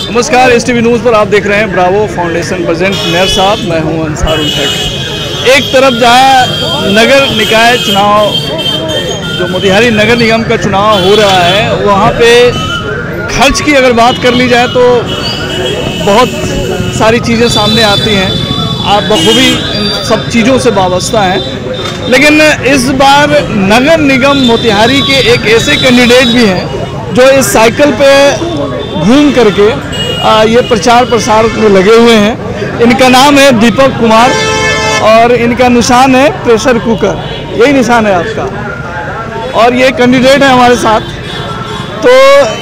नमस्कार, STV news पर आप देख रहे हैं ब्रावो फाउंडेशन प्रेजेंट मेयर साहब। मैं हूं अंसारुल हक। एक तरफ जहां नगर निकाय चुनाव, जो मोतिहारी नगर निगम का चुनाव हो रहा है, वहां पे खर्च की अगर बात कर ली जाए तो बहुत सारी चीज़ें सामने आती हैं। आप बखूबी इन सब चीज़ों से वाबस्ता हैं, लेकिन इस बार नगर निगम मोतिहारी के एक ऐसे कैंडिडेट भी हैं जो इस साइकिल पे घूम करके ये प्रचार प्रसार में लगे हुए हैं। इनका नाम है दीपक कुमार और इनका निशान है प्रेशर कुकर, यही निशान है आपका। और ये कैंडिडेट है हमारे साथ। तो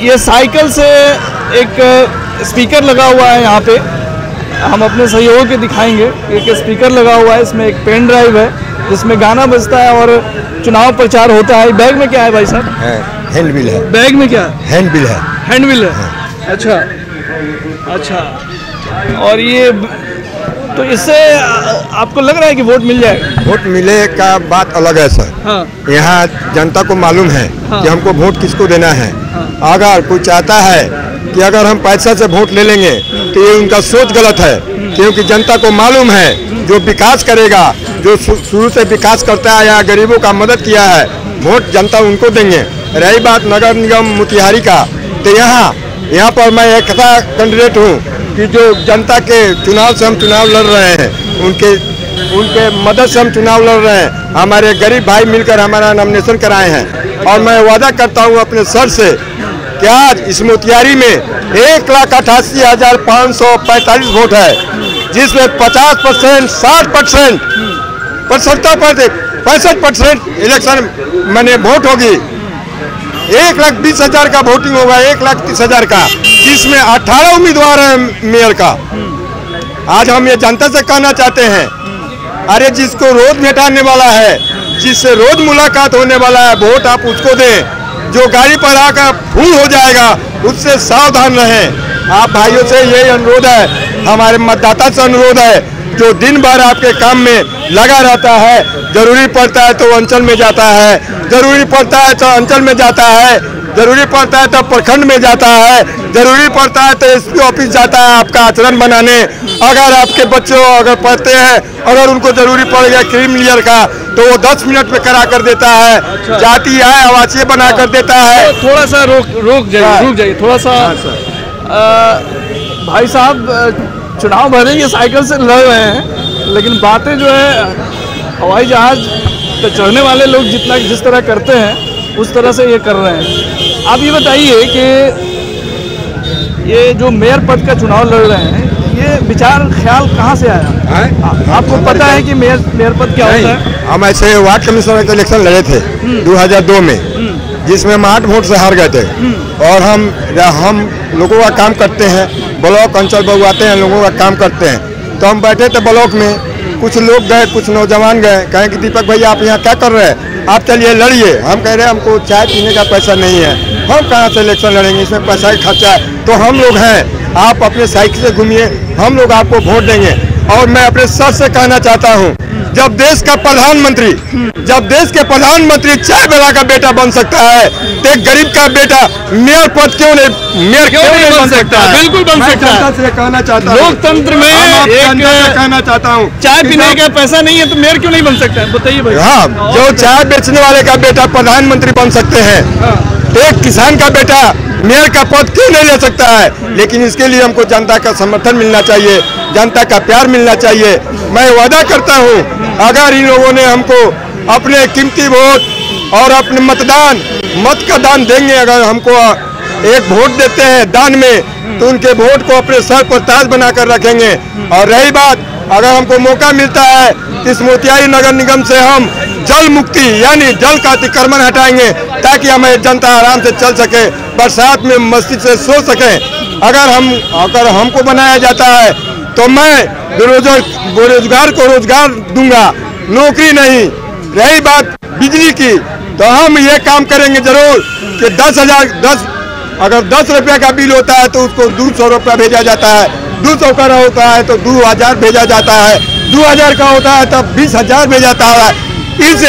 ये साइकिल से एक स्पीकर लगा हुआ है यहाँ पे, हम अपने सहयोग के दिखाएंगे। एक स्पीकर लगा हुआ है, इसमें एक पेन ड्राइव है जिसमें गाना बजता है और चुनाव प्रचार होता है। बैग में क्या है भाई साहब? हैंड बिल है। बैग में क्या है? हैंड बिल है। हैंड बिल है। अच्छा अच्छा। और ये तो इससे आपको लग रहा है कि वोट मिल जाएगा? वोट मिले का बात अलग है सर। हाँ। यहाँ जनता को मालूम है हाँ। कि हमको वोट किसको देना है। हाँ। अगर कोई चाहता है कि अगर हम पैसा से वोट ले लेंगे तो ये उनका सोच गलत है, क्योंकि जनता को मालूम है जो विकास करेगा, जो शुरू से विकास करता है या गरीबों का मदद किया है, वोट जनता उनको देंगे। रही बात नगर निगम मोतिहारी का, तो यहाँ पर मैं एक ऐसा कैंडिडेट हूँ कि जो जनता के चुनाव से हम चुनाव लड़ रहे हैं, उनके मदद से हम चुनाव लड़ रहे हैं। हमारे गरीब भाई मिलकर हमारा नॉमिनेशन कराए हैं और मैं वादा करता हूँ अपने सर से कि आज इस मोतिहारी में 1,88,545 वोट है, जिसमें 50%, 60%, 65% इलेक्शन मैंने वोट होगी। 1,20,000 का वोटिंग होगा, 1,30,000 का, जिसमें 18 उम्मीदवार हैं मेयर का। आज हम ये जनता से कहना चाहते हैं, अरे जिसको रोज भेंटाने वाला है, जिससे रोज मुलाकात होने वाला है, वोट आप उसको दें। जो गाड़ी पर आकर फूल हो जाएगा उससे सावधान रहें। आप भाइयों से यही अनुरोध है, हमारे मतदाता से अनुरोध है, जो दिन भर आपके काम में लगा रहता है, जरूरी पड़ता है तो अंचल में जाता है, जरूरी पड़ता है तो अंचल में जाता है, जरूरी पड़ता है तो प्रखंड में जाता है, जरूरी पड़ता है तो SP ऑफिस जाता है आपका आचरण बनाने। अगर आपके बच्चे अगर पढ़ते हैं, अगर उनको जरूरी पड़ गया क्रीमिलियर का, तो वो 10 मिनट में करा कर देता है। अच्छा। जाति आय आवासीय बना कर देता है। तो थोड़ा सा रुक जाइए थोड़ा सा। भाई साहब चुनाव भरे ये साइकिल से लड़ रहे हैं, लेकिन बातें जो है हवाई जहाज पे चढ़ने वाले लोग जिस तरह करते हैं उस तरह से ये कर रहे हैं। आप ये बताइए कि ये जो मेयर पद का चुनाव लड़ रहे हैं, ये विचार ख्याल कहाँ से आया? आपको पता है कि मेयर पद क्या होता है? हम ऐसे वार्ड कमिश्नर का इलेक्शन लड़े थे 2002 में, जिसमें हम 8 वोट से हार गए थे। और हम लोगों का काम करते हैं, ब्लॉक अंचल बगवाते हैं, लोगों का काम करते हैं। तो हम बैठे थे ब्लॉक में, कुछ लोग गए, कुछ नौजवान गए, कहें कि दीपक भैया आप यहाँ क्या कर रहे हैं, आप चलिए लड़िए। हम कह रहे हैं हमको चाय पीने का पैसा नहीं है, हम कहाँ से इलेक्शन लड़ेंगे, इसमें पैसा ही खर्चा है। तो हम लोग हैं, आप अपने साइकिल से घूमिए, हम लोग आपको वोट देंगे। और मैं अपने सर से कहना चाहता हूँ, जब देश के प्रधानमंत्री चाय वाला का बेटा बन सकता है, तो एक गरीब का बेटा मेयर पद क्यों नहीं बन सकता है? बिल्कुल बन सकता है। से कहना चाहता हूँ, लोकतंत्र में कहना चाहता हूँ, चाय पीने का पैसा नहीं है तो मेयर क्यों नहीं बन सकता है? बताइए भाई। हाँ, जो चाय बेचने वाले का बेटा प्रधानमंत्री बन सकते हैं, एक किसान का बेटा मेयर का पद क्यों नहीं ले सकता है? लेकिन इसके लिए हमको जनता का समर्थन मिलना चाहिए, जनता का प्यार मिलना चाहिए। मैं वादा करता हूं, अगर इन लोगों ने हमको अपने कीमती वोट और अपने मत का दान देंगे, अगर हमको एक वोट देते हैं दान में, तो उनके वोट को अपने सर पर ताज बनाकर रखेंगे। और रही बात, अगर हमको मौका मिलता है इस मोतिहारी नगर निगम से हम जल मुक्ति यानी जल का अतिक्रमण हटाएंगे, ताकि हमें जनता आराम से चल सके, बरसात में मस्ती से सो सके। अगर हमको बनाया जाता है तो मैं बेरोजगार को रोजगार दूंगा, नौकरी नहीं। रही बात बिजली की, तो हम ये काम करेंगे जरूर कि अगर 10 रुपये का बिल होता है तो उसको 200 रुपया भेजा जाता है, 200 का होता है तो 2000 भेजा जाता है, 2000 का होता है तब 20,000 भेजा जाता है। इस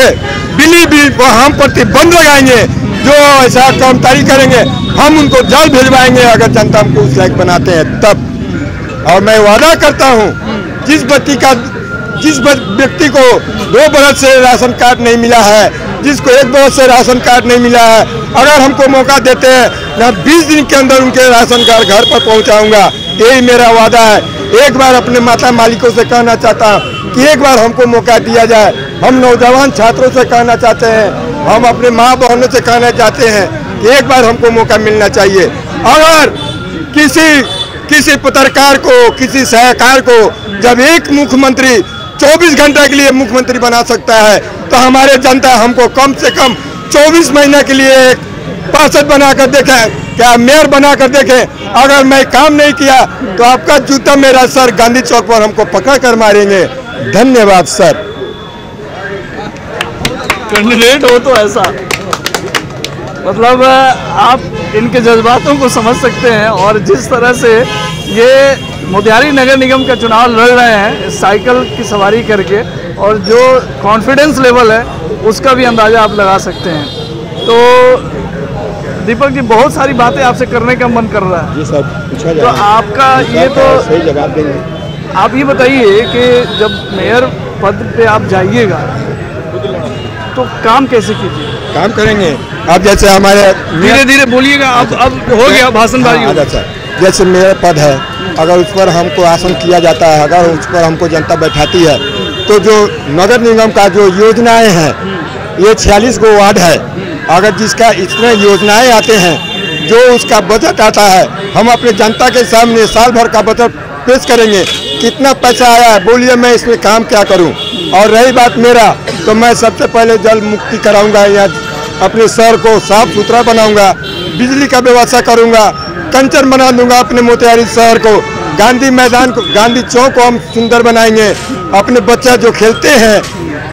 बिजली बिल को हम प्रतिबंध लगाएंगे जो ऐसा कर्मचारी करेंगे हम उनको जल्द भिजवाएंगे, अगर जनता हमको उस लायक बनाते हैं तब। और मैं वादा करता हूँ जिस व्यक्ति को 2 बरस से राशन कार्ड नहीं मिला है, जिसको 1 बरस से राशन कार्ड नहीं मिला है, अगर हमको मौका देते हैं मैं 20 दिन के अंदर उनके राशन कार्ड घर पर पहुंचाऊंगा। यही मेरा वादा है। एक बार अपने माता मालिकों से कहना चाहता हूं कि एक बार हमको मौका दिया जाए। हम नौजवान छात्रों से कहना चाहते हैं, हम अपने माँ बहनों से कहना चाहते हैं कि एक बार हमको मौका मिलना चाहिए। अगर किसी पत्रकार को, किसी सहकार को जब एक मुख्यमंत्री 24 घंटे के लिए मुख्यमंत्री बना सकता है, तो हमारे जनता हमको कम से कम 24 महीने के लिए एक पार्षद बनाकर देखें, क्या मेयर बनाकर देखें। अगर मैं काम नहीं किया तो आपका जूता मेरा सर गांधी चौक पर हमको पकड़ कर मारेंगे। धन्यवाद सर। कैंडिडेट हो तो ऐसा, मतलब आप इनके जज्बातों को समझ सकते हैं। और जिस तरह से ये मोतिहारी नगर निगम का चुनाव लड़ रहे हैं साइकिल की सवारी करके, और जो कॉन्फिडेंस लेवल है उसका भी अंदाज़ा आप लगा सकते हैं। तो दीपक जी, बहुत सारी बातें आपसे करने का मन कर रहा है जी सर, पूछा जाए तो आपका ये तो सही जवाब देंगे। आप ये बताइए कि जब मेयर पद पे आप जाइएगा तो काम कैसे कीजिए? काम करेंगे अब, जैसे हमारे धीरे धीरे बोलिएगा। अब हो गया भाषणबाजी। अच्छा, जैसे मेयर पद है, अगर उस पर हमको आसन किया जाता है, अगर उस पर हमको जनता बैठाती है, तो जो नगर निगम का जो योजनाएं हैं, ये 46 गो वार्ड है, अगर जिसका इतने योजनाएं आते हैं, जो उसका बजट आता है, हम अपने जनता के सामने साल भर का बजट पेश करेंगे। कितना पैसा आया है, बोलिए, मैं इसमें काम क्या करूं। और रही बात मेरा, तो मैं सबसे पहले जल मुक्ति कराऊंगा, या अपने शहर को साफ सुथरा बनाऊंगा, बिजली का व्यवस्था करूंगा, कंचन बना दूंगा अपने मोतिहारी शहर को, गांधी मैदान को, गांधी चौक को हम सुंदर बनाएंगे। अपने बच्चा जो खेलते हैं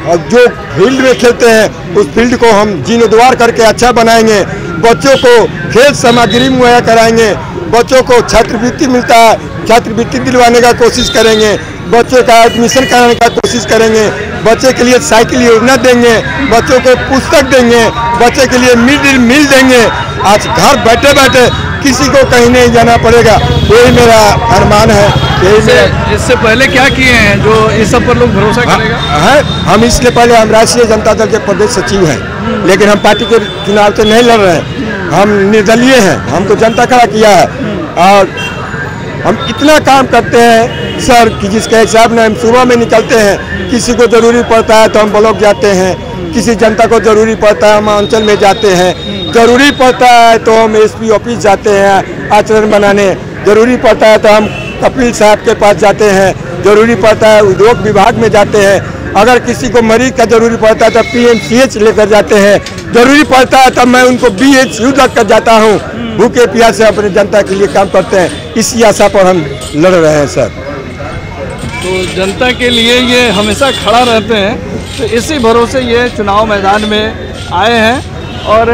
और जो फील्ड में खेलते हैं, उस फील्ड को हम जीर्णोद्धार करके अच्छा बनाएंगे। बच्चों को खेल सामग्री मुहैया कराएंगे, बच्चों को छात्रवृत्ति मिलता है, छात्रवृत्ति दिलवाने का कोशिश करेंगे, बच्चों का एडमिशन कराने का कोशिश करेंगे, बच्चे के लिए साइकिल योजना देंगे, बच्चों को पुस्तक देंगे, बच्चे के लिए मिड डे मील देंगे। आज घर बैठे बैठे किसी को कहीं नहीं जाना पड़ेगा, यही मेरा अरमान है। इससे पहले क्या किए हैं जो इस सब पर लोग भरोसा करेगा? हम इसके पहले हम राष्ट्रीय जनता दल के प्रदेश सचिव हैं, लेकिन हम पार्टी के चुनाव से नहीं लड़ रहे हैं, हम निर्दलीय हैं, हमको जनता खड़ा किया है। और हम इतना काम करते हैं सर कि जिसके हिसाब में हम सुबह में निकलते हैं, किसी को ज़रूरी पड़ता है तो हम ब्लॉक जाते हैं, किसी जनता को ज़रूरी पड़ता है हम अंचल में जाते हैं, ज़रूरी पड़ता है तो हम एसपी ऑफिस जाते हैं आचरण बनाने, ज़रूरी पड़ता है तो हम कपिल साहब के पास जाते हैं, ज़रूरी पड़ता है उद्योग विभाग में जाते हैं, अगर किसी को मरीज का ज़रूरी पड़ता है तो PMCH लेकर जाते हैं, ज़रूरी पड़ता है तब मैं उनको BHU रख कर जाता हूँ। भूखे प्यासे अपने जनता के लिए काम करते हैं, इसी आशा पर हम लड़ रहे हैं सर। तो जनता के लिए ये हमेशा खड़ा रहते हैं, तो इसी भरोसे ये चुनाव मैदान में आए हैं। और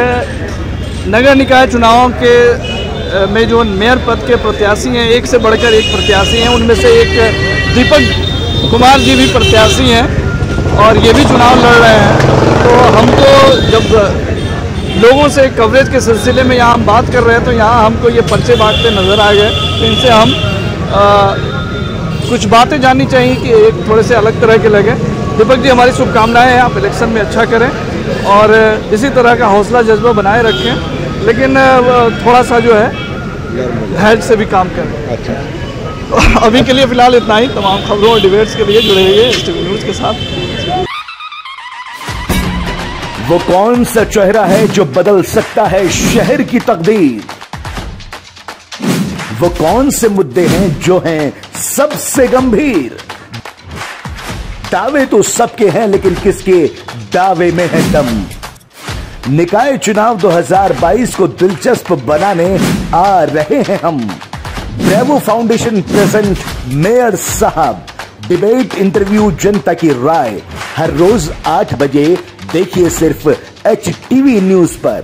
नगर निकाय चुनावों के में जो मेयर पद के प्रत्याशी हैं, एक से बढ़कर एक प्रत्याशी हैं, उनमें से एक दीपक कुमार जी भी प्रत्याशी हैं और ये भी चुनाव लड़ रहे हैं। तो हमको जब लोगों से कवरेज के सिलसिले में यहाँ हम बात कर रहे हैं, तो यहाँ हमको ये पर्चे बांटते नज़र आ गए, तो इनसे हम कुछ बातें जाननी चाहिए कि एक थोड़े से अलग तरह के लगे। दीपक जी, हमारी शुभकामनाएं हैं, आप इलेक्शन में अच्छा करें और इसी तरह का हौसला जज्बा बनाए रखें, लेकिन थोड़ा सा जो है धैर्य से भी काम करें। अच्छा, अभी के लिए फिलहाल इतना ही। तमाम खबरों और डिबेट्स के लिए जुड़े रहिए STV न्यूज़ के साथ। वो कौन सा चेहरा है जो बदल सकता है शहर की तकदीर? वो कौन से मुद्दे हैं जो हैं सबसे गंभीर? दावे तो सबके हैं, लेकिन किसके दावे में है दम? निकाय चुनाव 2022 को दिलचस्प बनाने आ रहे हैं हम। ब्रेवो फाउंडेशन प्रेजेंट मेयर साहब डिबेट, इंटरव्यू, जनता की राय, हर रोज 8 बजे देखिए सिर्फ HTV न्यूज पर।